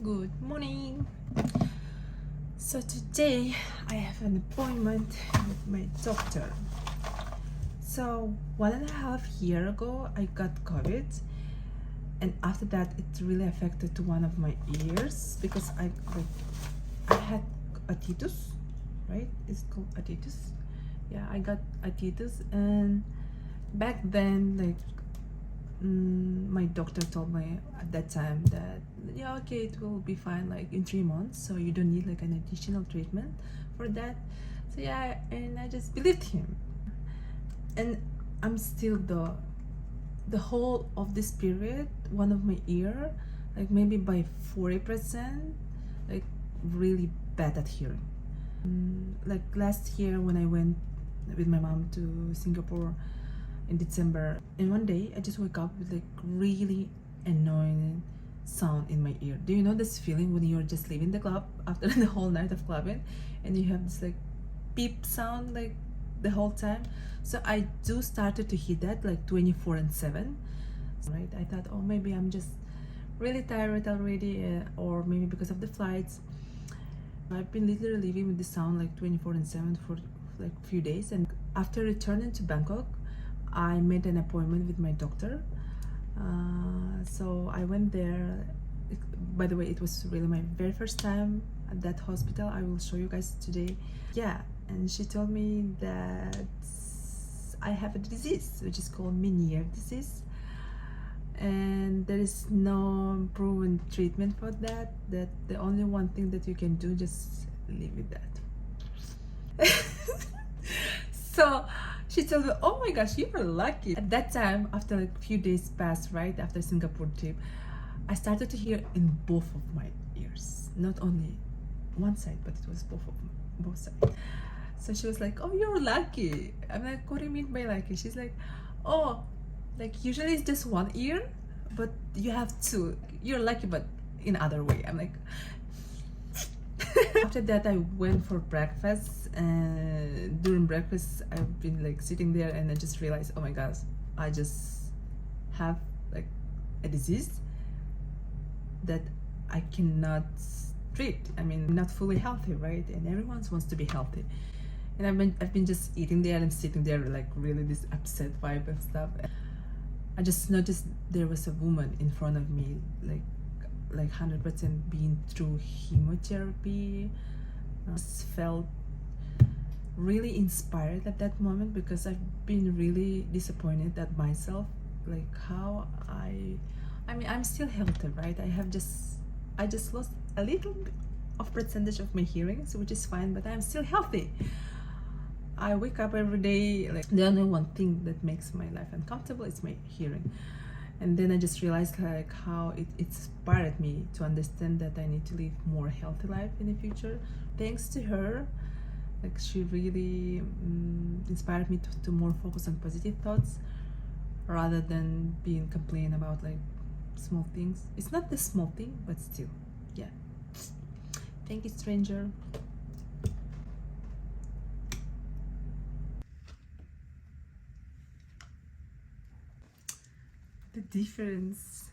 Good morning. So today I have an appointment with my doctor. So 1.5 years ago I got COVID, and after that it really affected to one of my ears because I had otitis, right? It's called otitis. Yeah, I got otitis, and back then my doctor told me at that time that yeah, okay, it will be fine like in 3 months, so you don't need like an additional treatment for that. So yeah, and I just believed him, and I'm still the whole of this period, one of my ear, like maybe by 40%, like really bad at hearing. Like last year when I went with my mom to Singapore in December, and one day I just wake up with like really annoying sound in my ear. Do you know this feeling when you're just leaving the club after the whole night of clubbing and you have this like beep sound like the whole time? So I do started to hear that like 24/7, right? I thought, oh, maybe I'm just really tired already, or maybe because of the flights. I've been literally living with the sound like 24/7 for like a few days, and after returning to Bangkok I made an appointment with my doctor. So I went there. By the way, it was really my very first time at that hospital. I will show you guys today. Yeah, and she told me that I have a disease which is called Meniere disease, and there is no proven treatment for that. That the only one thing that you can do, just live with that. So she told me, oh my gosh, you were lucky. At that time, after like a few days passed, right after Singapore trip, I started to hear in both of my ears, not only one side, but it was both sides. So she was like, oh, you're lucky. I'm like, what do you mean by lucky? She's like, oh, like usually it's just one ear, but you have two. You're lucky, but in other way. I'm like, after that I went for breakfast, and during breakfast I've been like sitting there, and I just realized, oh my gosh, I just have like a disease that I cannot treat. I mean, not fully healthy, right? And everyone wants to be healthy, and I've been just eating there and sitting there like really this upset vibe and stuff. I just noticed there was a woman in front of me, like 100% being through chemotherapy. I just felt really inspired at that moment, because I've been really disappointed at myself, like how I mean, I'm still healthy, right? I just lost a little bit of percentage of my hearing, so which is fine, but I'm still healthy. I wake up every day, like the only one thing that makes my life uncomfortable is my hearing. And then I just realized like how it inspired me to understand that I need to live more healthy life in the future. Thanks to her, like she really inspired me to more focus on positive thoughts rather than being complaining about like small things. It's not the small thing, but still, yeah. Thank you, stranger. The difference.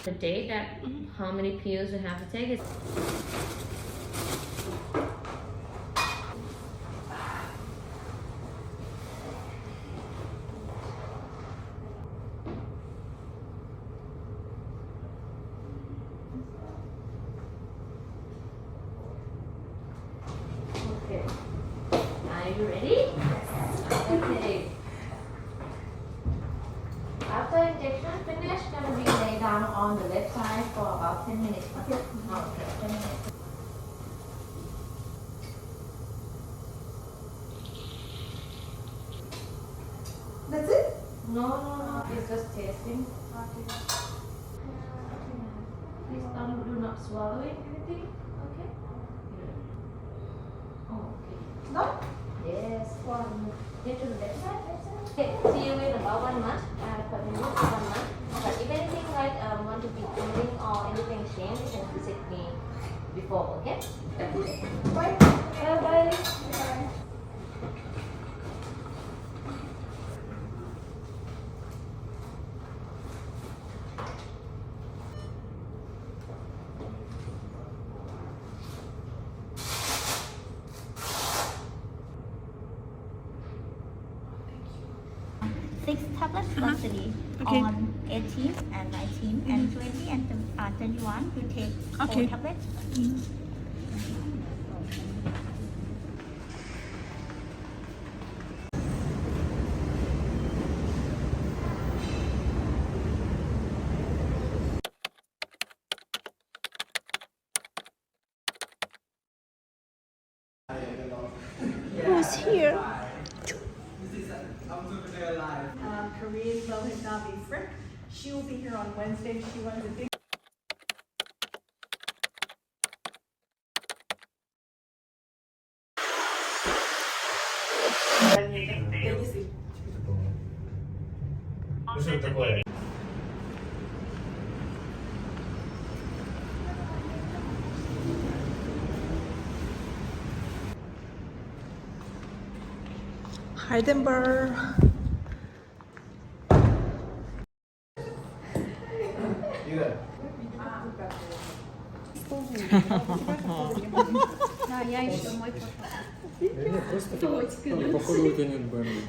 The date that how many pills you have to take is. Okay. Are you ready? Okay. After injection finish, gonna be lay down on the left side for about 10 minutes. Okay. Okay. 10 minutes. That's it? No. It's just tasting. Please do not swallow it. Anything? Okay. Okay. No? Yes. One. Get to the left side. Okay. See you in about 1 month. For the next 1 month. But if anything like want to be bleeding or anything change, you can visit me before. Okay. Bye. Bye. Six tablets monthly on 18th and 19th and 20 and 21. You take 4 tablets. Who's here? Korean Rohit Navi Frick. She will be here on Wednesday. She runs a big Heidelberg. Просто походу у тебя нет бэмби.